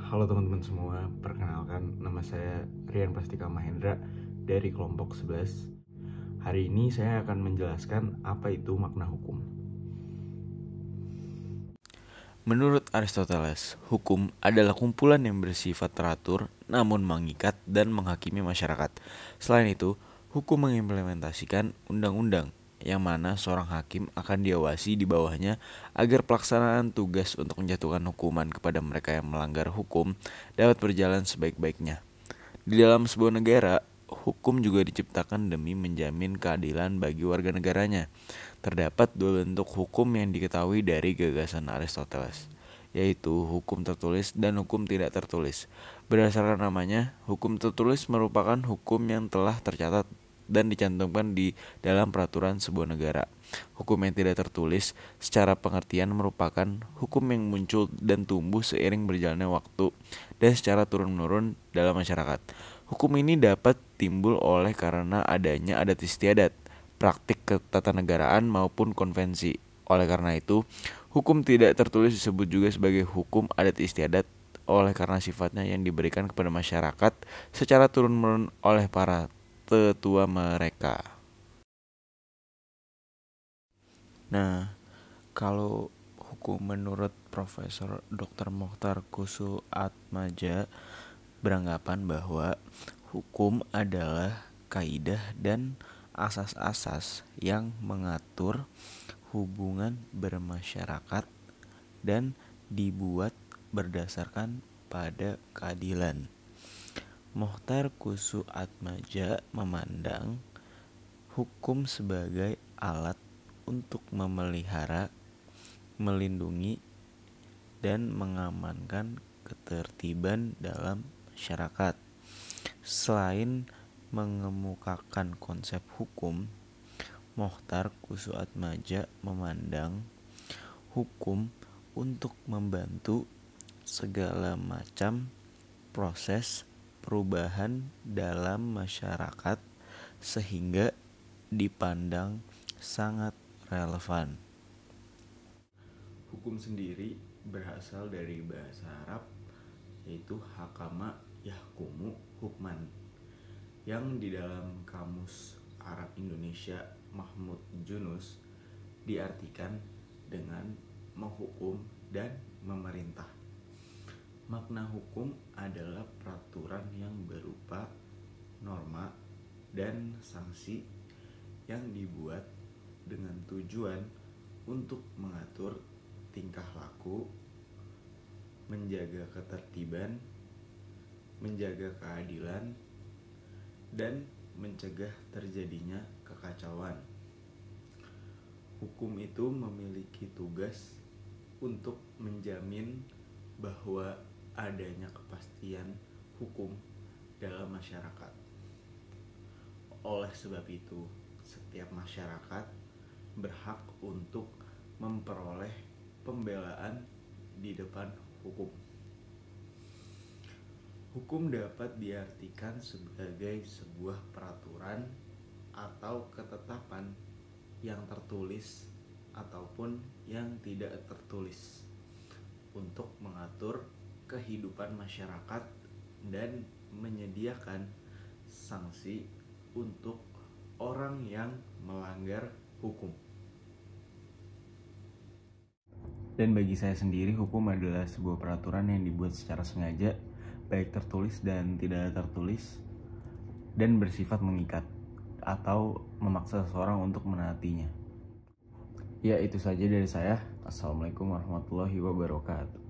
Halo teman-teman semua, perkenalkan nama saya Rian Prastika Mahendra dari kelompok 11. Hari ini saya akan menjelaskan apa itu makna hukum. Menurut Aristoteles, hukum adalah kumpulan yang bersifat teratur namun mengikat dan menghakimi masyarakat. Selain itu, hukum mengimplementasikan undang-undang yang mana seorang hakim akan diawasi di bawahnya agar pelaksanaan tugas untuk menjatuhkan hukuman kepada mereka yang melanggar hukum dapat berjalan sebaik-baiknya. Di dalam sebuah negara, hukum juga diciptakan demi menjamin keadilan bagi warga negaranya. Terdapat dua bentuk hukum yang diketahui dari gagasan Aristoteles, yaitu hukum tertulis dan hukum tidak tertulis. Berdasarkan namanya, hukum tertulis merupakan hukum yang telah tercatat dan dicantumkan di dalam peraturan sebuah negara. Hukum yang tidak tertulis secara pengertian merupakan hukum yang muncul dan tumbuh seiring berjalannya waktu dan secara turun-menurun dalam masyarakat. Hukum ini dapat timbul oleh karena adanya adat istiadat, praktik ketatanegaraan maupun konvensi. Oleh karena itu, hukum tidak tertulis disebut juga sebagai hukum adat istiadat oleh karena sifatnya yang diberikan kepada masyarakat secara turun-menurun oleh para tetua mereka. Nah, kalau hukum menurut Profesor Dr. Mokhtar Kusu Atmaja beranggapan bahwa hukum adalah kaidah dan asas-asas yang mengatur hubungan bermasyarakat dan dibuat berdasarkan pada keadilan. Mokhtar Kusu Atmaja memandang hukum sebagai alat untuk memelihara, melindungi, dan mengamankan ketertiban dalam masyarakat. Selain mengemukakan konsep hukum, Mokhtar Kusu Atmaja memandang hukum untuk membantu segala macam proses perubahan dalam masyarakat sehingga dipandang sangat relevan. Hukum sendiri berasal dari bahasa Arab, yaitu hakama yahkumu hukman, yang di dalam kamus Arab Indonesia Mahmud Junus diartikan dengan menghukum dan memerintah. Makna hukum adalah peraturan yang berupa norma dan sanksi yang dibuat dengan tujuan untuk mengatur tingkah laku, menjaga ketertiban, menjaga keadilan, dan mencegah terjadinya kekacauan. Hukum itu memiliki tugas untuk menjamin bahwa adanya kepastian hukum dalam masyarakat. Oleh sebab itu, setiap masyarakat berhak untuk memperoleh pembelaan di depan hukum. Hukum dapat diartikan sebagai sebuah peraturan atau ketetapan yang tertulis ataupun yang tidak tertulis untuk mengatur kehidupan masyarakat dan menyediakan sanksi untuk orang yang melanggar hukum. Dan bagi saya sendiri, hukum adalah sebuah peraturan yang dibuat secara sengaja, baik tertulis dan tidak tertulis, dan bersifat mengikat atau memaksa seseorang untuk menaatinya. Ya, itu saja dari saya. Assalamualaikum warahmatullahi wabarakatuh.